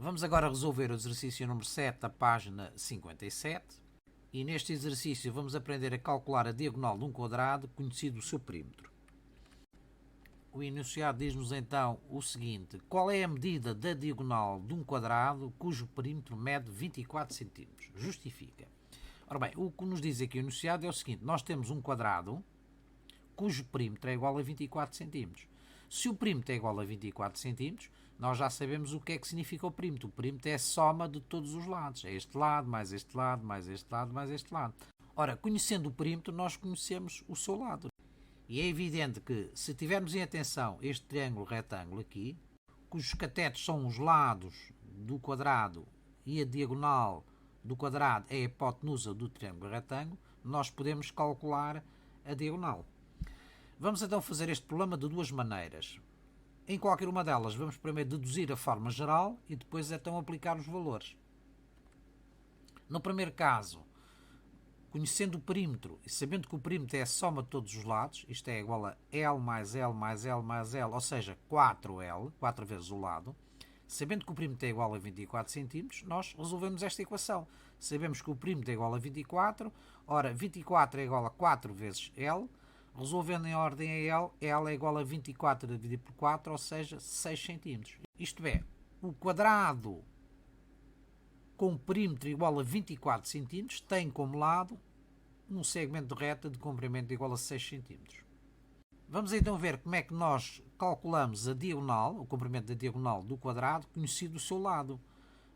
Vamos agora resolver o exercício número 7 da página 57 e neste exercício vamos aprender a calcular a diagonal de um quadrado conhecido o seu perímetro. O enunciado diz-nos então o seguinte: qual é a medida da diagonal de um quadrado cujo perímetro mede 24 cm? Justifica. Ora bem, o que nos diz aqui o enunciado é o seguinte: nós temos um quadrado cujo perímetro é igual a 24 cm. Se o perímetro é igual a 24 cm, nós já sabemos o que é que significa o perímetro. O perímetro é a soma de todos os lados. É este lado, mais este lado, mais este lado, mais este lado. Ora, conhecendo o perímetro, nós conhecemos o seu lado. E é evidente que, se tivermos em atenção este triângulo retângulo aqui, cujos catetos são os lados do quadrado e a diagonal do quadrado é a hipotenusa do triângulo retângulo, nós podemos calcular a diagonal. Vamos então fazer este problema de duas maneiras. Em qualquer uma delas, vamos primeiro deduzir a forma geral e depois então aplicar os valores. No primeiro caso, conhecendo o perímetro e sabendo que o perímetro é a soma de todos os lados, isto é igual a L mais L mais L mais L, ou seja, 4L, 4 vezes o lado, sabendo que o perímetro é igual a 24 cm, nós resolvemos esta equação. Sabemos que o perímetro é igual a 24, ora, 24 é igual a 4 vezes L, resolvendo em ordem a L, L é igual a 24 dividido por 4, ou seja, 6 cm. Isto é, o quadrado com perímetro igual a 24 cm tem como lado um segmento de reta de comprimento igual a 6 cm. Vamos então ver como é que nós calculamos a diagonal, o comprimento da diagonal do quadrado, conhecido o seu lado.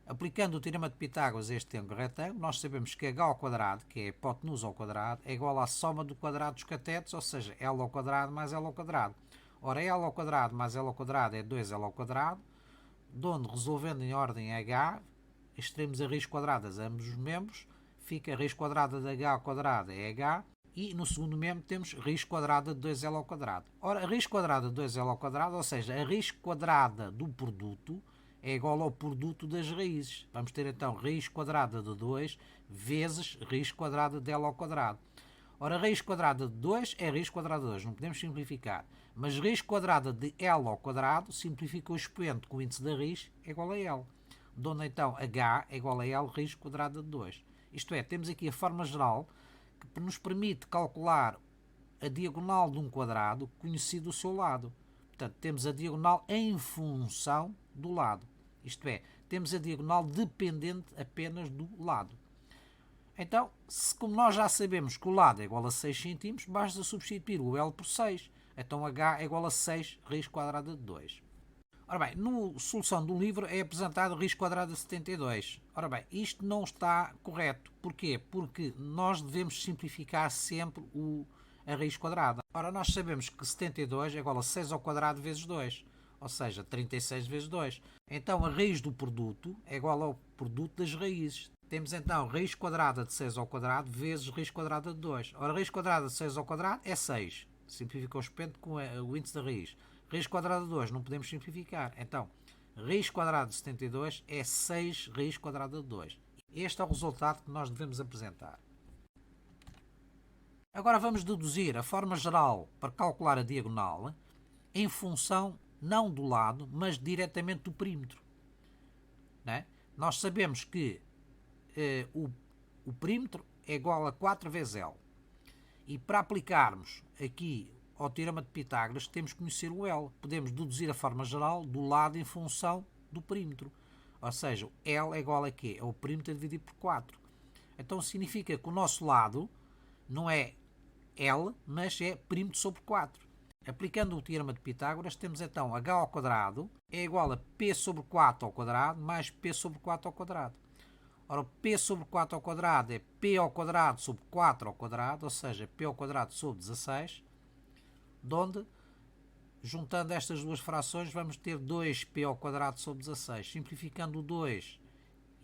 Aplicando o teorema de Pitágoras a este triângulo retângulo, nós sabemos que h ao quadrado, que é a hipotenusa ao quadrado, é igual à soma do quadrado dos catetos, ou seja, L ao quadrado mais L ao quadrado. Ora, L ao quadrado mais L ao quadrado é 2L ao quadrado, de onde, resolvendo em ordem h, extremos a raiz quadrada a ambos os membros, fica a raiz quadrada de h ao quadrado é h, e no segundo membro temos raiz quadrada de 2L ao quadrado. Ora, a raiz quadrada de 2L ao quadrado, ou seja, a raiz quadrada do produto, é igual ao produto das raízes. Vamos ter então raiz quadrada de 2 vezes raiz quadrada de L ao quadrado. Ora, a raiz quadrada de 2 é raiz quadrada de 2, não podemos simplificar. Mas raiz quadrada de L ao quadrado simplifica o expoente com o índice da raiz é igual a L. De onde então h é igual a L raiz quadrada de 2. Isto é, temos aqui a forma geral que nos permite calcular a diagonal de um quadrado conhecido o seu lado. Portanto, temos a diagonal em função do lado. Isto é, temos a diagonal dependente apenas do lado. Então, como nós já sabemos que o lado é igual a 6 cm, basta substituir o L por 6. Então, h é igual a 6 raiz quadrada de 2. Ora bem, na solução do livro é apresentado raiz quadrada de 72. Ora bem, isto não está correto. Porquê? Porque nós devemos simplificar sempre a raiz quadrada. Ora, nós sabemos que 72 é igual a 6 ao quadrado vezes 2, ou seja, 36 vezes 2. Então, a raiz do produto é igual ao produto das raízes. Temos então raiz quadrada de 6 ao quadrado vezes raiz quadrada de 2. Ora, raiz quadrada de 6 ao quadrado é 6. Simplifica o expoente com o índice da raiz. Raiz quadrada de 2 não podemos simplificar. Então, raiz quadrada de 72 é 6 raiz quadrada de 2. Este é o resultado que nós devemos apresentar. Agora vamos deduzir a forma geral para calcular a diagonal em função não do lado, mas diretamente do perímetro. Não é? Nós sabemos que o perímetro é igual a 4 vezes L. E para aplicarmos aqui ao teorema de Pitágoras, temos que conhecer o L. Podemos deduzir a forma geral do lado em função do perímetro. Ou seja, L é igual a quê? É o perímetro dividido por 4. Então significa que o nosso lado não é L, mas é perímetro sobre 4. Aplicando o teorema de Pitágoras, temos então h ao quadrado é igual a p sobre 4 ao quadrado mais p sobre 4 ao quadrado. Ora, p sobre 4 ao quadrado é p ao quadrado sobre 4 ao quadrado, ou seja, p ao quadrado sobre 16, de onde, juntando estas duas frações, vamos ter 2p ao quadrado sobre 16. Simplificando o 2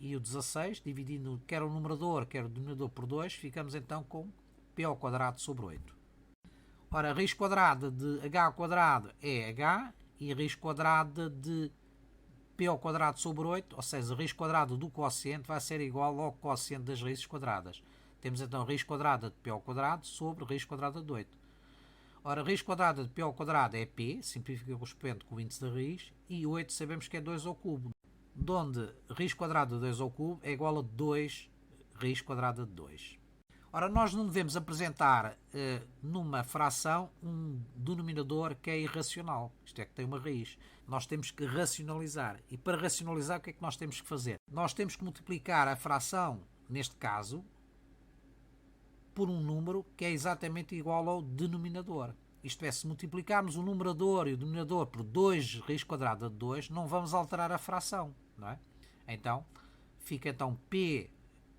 e o 16, dividindo quer o numerador, quer o denominador por 2, ficamos então com p ao quadrado sobre 8. Ora, a raiz quadrada de h ao quadrado é h e a raiz quadrada de p ao quadrado sobre 8, ou seja, a raiz quadrada do quociente vai ser igual ao quociente das raízes quadradas. Temos então a raiz quadrada de p ao quadrado sobre a raiz quadrada de 8. Ora, a raiz quadrada de p ao quadrado é p, simplifica o expoente com o índice da raiz, e 8 sabemos que é 2 ao cubo. de onde raiz quadrada de 2 ao cubo é igual a 2 raiz quadrada de 2. Ora, nós não devemos apresentar numa fração um denominador que é irracional, isto é, que tem uma raiz. Nós temos que racionalizar. E para racionalizar, o que é que nós temos que fazer? Nós temos que multiplicar a fração, neste caso, por um número que é exatamente igual ao denominador. Isto é, se multiplicarmos o numerador e o denominador por 2 raiz quadrada de 2, não vamos alterar a fração, não é? Então, fica P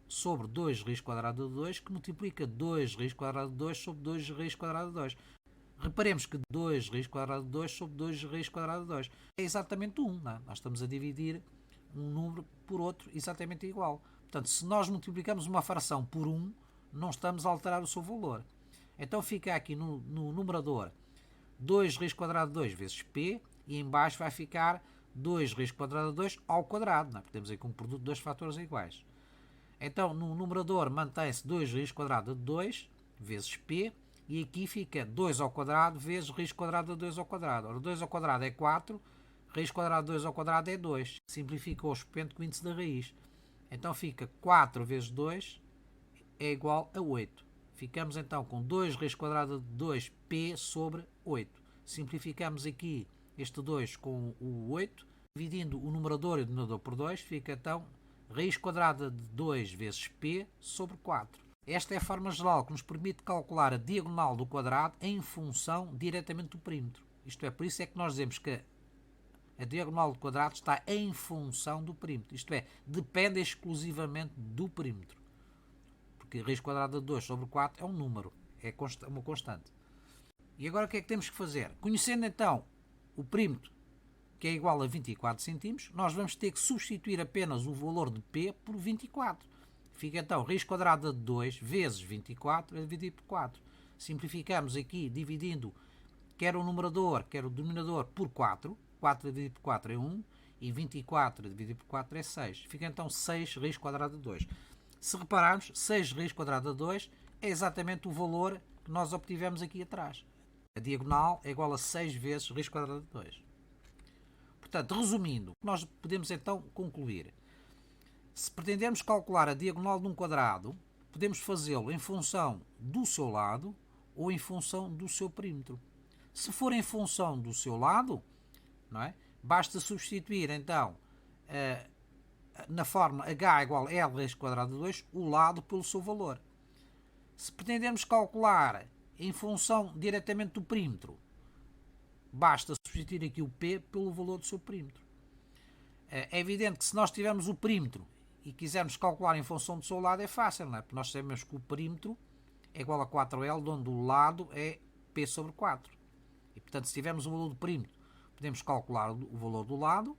sobre 2 raiz quadrada de 2, que multiplica 2 raiz quadrada de 2 sobre 2 raiz quadrada de 2. Reparemos que 2 raiz quadrada de 2 sobre 2 raiz quadrada de 2 é exatamente 1. Não é? Nós estamos a dividir um número por outro exatamente igual. Portanto, se nós multiplicamos uma fração por 1, não estamos a alterar o seu valor. Então fica aqui no numerador 2 raiz quadrada de 2 vezes P, e em baixo vai ficar 2 raiz quadrada de 2 ao quadrado. Não é? Temos aqui um produto de dois fatores iguais. Então, no numerador mantém-se 2 raiz quadrada de 2 vezes P, e aqui fica 2 ao quadrado vezes raiz quadrada de 2 ao quadrado. Ora, 2 ao quadrado é 4, raiz quadrada de 2 ao quadrado é 2. Simplifica o expoente com o índice da raiz. Então fica 4 vezes 2 é igual a 8. Ficamos então com 2 raiz quadrada de 2P sobre 8. Simplificamos aqui este 2 com o 8, dividindo o numerador e o denominador por 2, fica então raiz quadrada de 2 vezes P sobre 4. Esta é a forma geral que nos permite calcular a diagonal do quadrado em função diretamente do perímetro. Isto é, por isso é que nós dizemos que a diagonal do quadrado está em função do perímetro. Isto é, depende exclusivamente do perímetro. Porque raiz quadrada de 2 sobre 4 é um número, é uma constante. E agora o que é que temos que fazer? Conhecendo então o perímetro, que é igual a 24 cm, nós vamos ter que substituir apenas o valor de P por 24. Fica então raiz quadrada de 2 vezes 24 é dividido por 4. Simplificamos aqui dividindo quer o numerador, quer o denominador por 4. 4 dividido por 4 é 1 e 24 dividido por 4 é 6. Fica então 6 raiz quadrada de 2. Se repararmos, 6 raiz quadrada de 2 é exatamente o valor que nós obtivemos aqui atrás. A diagonal é igual a 6 vezes raiz quadrada de 2. Portanto, resumindo, nós podemos então concluir. Se pretendermos calcular a diagonal de um quadrado, podemos fazê-lo em função do seu lado ou em função do seu perímetro. Se for em função do seu lado, não é? Basta substituir então na forma h igual a L raiz quadrada de 2 o lado pelo seu valor. Se pretendermos calcular em função diretamente do perímetro, basta substituir aqui o P pelo valor do seu perímetro. É evidente que se nós tivermos o perímetro e quisermos calcular em função do seu lado é fácil, não é? Porque nós sabemos que o perímetro é igual a 4L, onde o lado é P sobre 4. E portanto, se tivermos o valor do perímetro, podemos calcular o valor do lado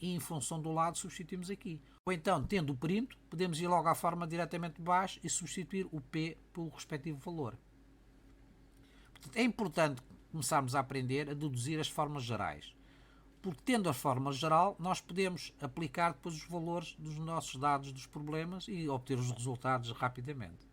e em função do lado substituímos aqui. Ou então, tendo o perímetro, podemos ir logo à forma diretamente de baixo e substituir o P pelo respectivo valor. Portanto, é importante começarmos a aprender a deduzir as formas gerais. Porque tendo a forma geral, nós podemos aplicar depois os valores dos nossos dados dos problemas e obter os resultados rapidamente.